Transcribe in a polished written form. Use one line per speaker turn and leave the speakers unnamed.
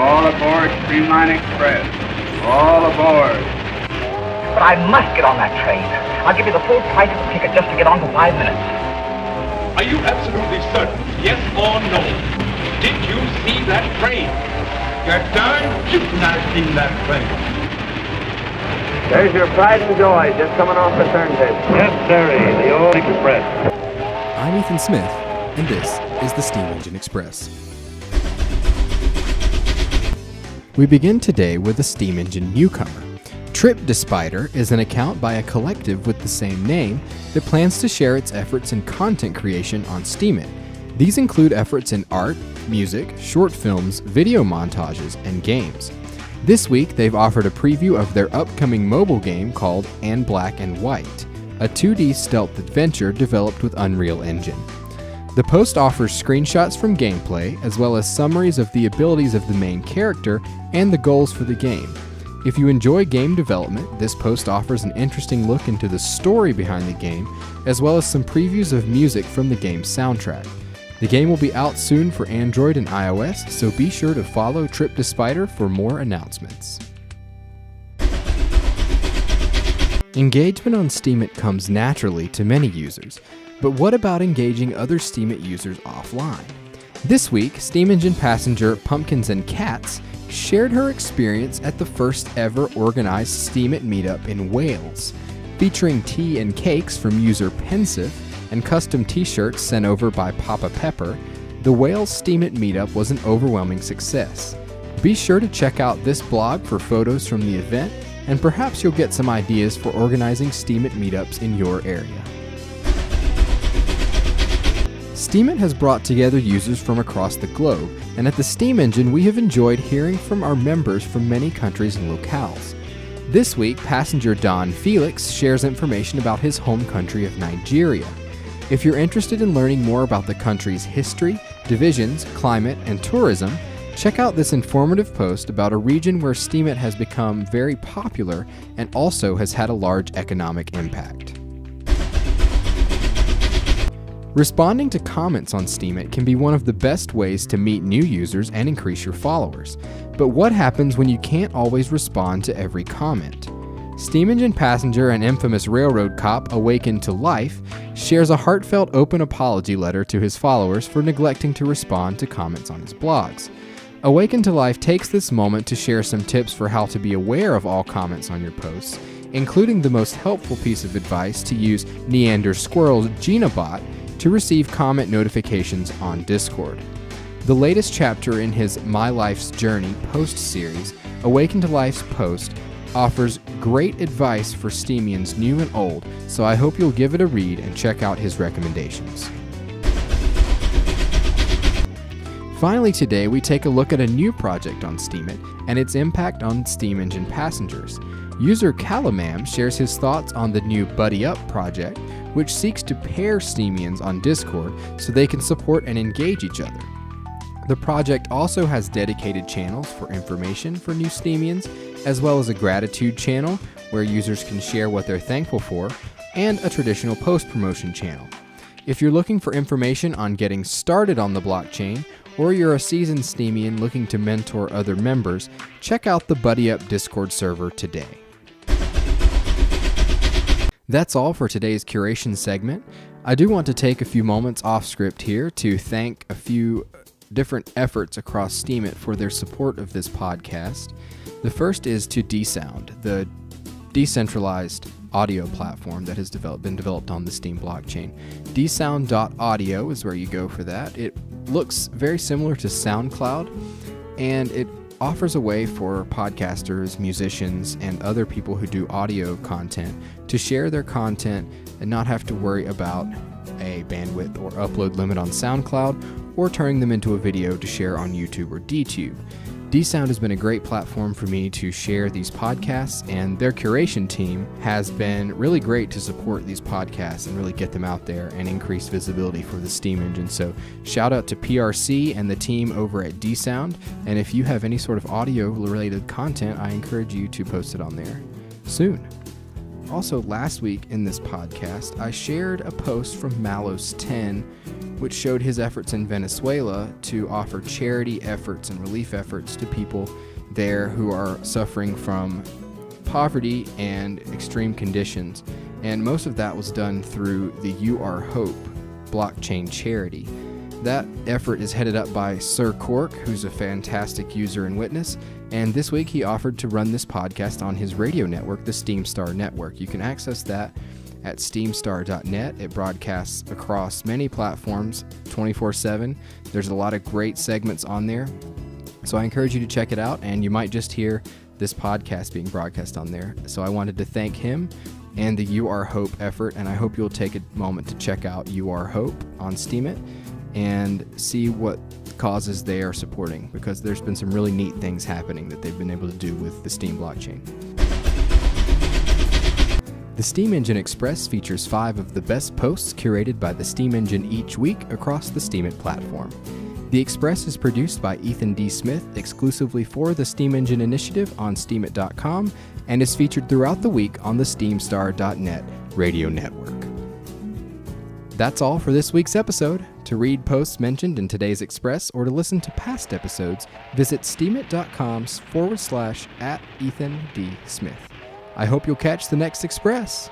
All aboard Streamline Express. All aboard.
But I must get on that train. I'll give you the full price of the ticket just to get on for 5 minutes.
Are you absolutely certain, yes or no? Did you see that train? You're darn shooting I've seen that train.
There's your pride and joy just coming off the turntable.
Yes, sirree, the old express.
I'm Ethan Smith, and this is the Steam Engine Express. We begin today with a Steam Engine newcomer. TripDespider is an account by a collective with the same name that plans to share its efforts in content creation on Steemit. These include efforts in art, music, short films, video montages, and games. This week, they've offered a preview of their upcoming mobile game called And Black and White, a 2D stealth adventure developed with Unreal Engine. The post offers screenshots from gameplay, as well as summaries of the abilities of the main character and the goals for the game. If you enjoy game development, this post offers an interesting look into the story behind the game, as well as some previews of music from the game's soundtrack. The game will be out soon for Android and iOS, so be sure to follow TripDespider for more announcements. Engagement on Steemit comes naturally to many users, but what about engaging other Steemit users offline? This week, Steam Engine passenger Pumpkins and Cats shared her experience at the first ever organized Steemit meetup in Wales, featuring tea and cakes from user Pensive and custom t-shirts sent over by Papa Pepper. The Wales Steemit meetup was an overwhelming success. Be sure to check out this blog for photos from the event, and perhaps you'll get some ideas for organizing Steemit meetups in your area. Steemit has brought together users from across the globe, and at the Steam Engine we have enjoyed hearing from our members from many countries and locales. This week, passenger Don Felix shares information about his home country of Nigeria. If you're interested in learning more about the country's history, divisions, climate, and tourism, check out this informative post about a region where Steemit has become very popular and also has had a large economic impact. Responding to comments on Steemit can be one of the best ways to meet new users and increase your followers. But what happens when you can't always respond to every comment? Steam Engine passenger and infamous railroad cop Awakened to Life shares a heartfelt open apology letter to his followers for neglecting to respond to comments on his blogs. Awakened to Life takes this moment to share some tips for how to be aware of all comments on your posts, including the most helpful piece of advice to use Neander Squirrel's GinaBot to receive comment notifications on Discord. The latest chapter in his My Life's Journey post series, Awakened to Life's post, offers great advice for Steemians new and old, so I hope you'll give it a read and check out his recommendations. Finally today, we take a look at a new project on Steemit and its impact on Steam Engine passengers. User Calamam shares his thoughts on the new Buddy Up project, which seeks to pair Steemians on Discord so they can support and engage each other. The project also has dedicated channels for information for new Steemians, as well as a gratitude channel where users can share what they're thankful for, and a traditional post-promotion channel. If you're looking for information on getting started on the blockchain, or you're a seasoned Steemian looking to mentor other members, check out the Buddy Up Discord server today. That's all for today's curation segment. I do want to take a few moments off script here to thank a few different efforts across Steemit for their support of this podcast. The first is to dSound, the decentralized audio platform that has been developed on the Steam blockchain. dsound.audio is where you go for that. It looks very similar to SoundCloud, and it offers a way for podcasters, musicians, and other people who do audio content to share their content and not have to worry about a bandwidth or upload limit on SoundCloud or turning them into a video to share on YouTube or DTube. dSound has been a great platform for me to share these podcasts, and their curation team has been really great to support these podcasts and really get them out there and increase visibility for the Steam Engine. So shout out to PRC and the team over at dSound, and if you have any sort of audio related content, I encourage you to post it on there soon. Also, last week in this podcast, I shared a post from Malos 10, which showed his efforts in Venezuela to offer charity efforts and relief efforts to people there who are suffering from poverty and extreme conditions. And most of that was done through the You Are Hope blockchain charity. That effort is headed up by Sir Cork, who's a fantastic user and witness, and this week he offered to run this podcast on his radio network, the SteamStar Network. You can access that at steamstar.net. It broadcasts across many platforms 24/7. There's a lot of great segments on there, so I encourage you to check it out, and you might just hear this podcast being broadcast on there. So I wanted to thank him and the You Are Hope effort, and I hope you'll take a moment to check out You Are Hope on SteamIt and see what causes they are supporting, because there's been some really neat things happening that they've been able to do with the Steam blockchain. The Steam Engine Express features 5 of the best posts curated by the Steam Engine each week across the SteamIt platform. The Express is produced by Ethan D. Smith exclusively for the Steam Engine Initiative on steamit.com and is featured throughout the week on the steamstar.net radio network. That's all for this week's episode. To read posts mentioned in today's Express or to listen to past episodes, visit steamit.com/@EthanD. Smith. I hope you'll catch the next Express.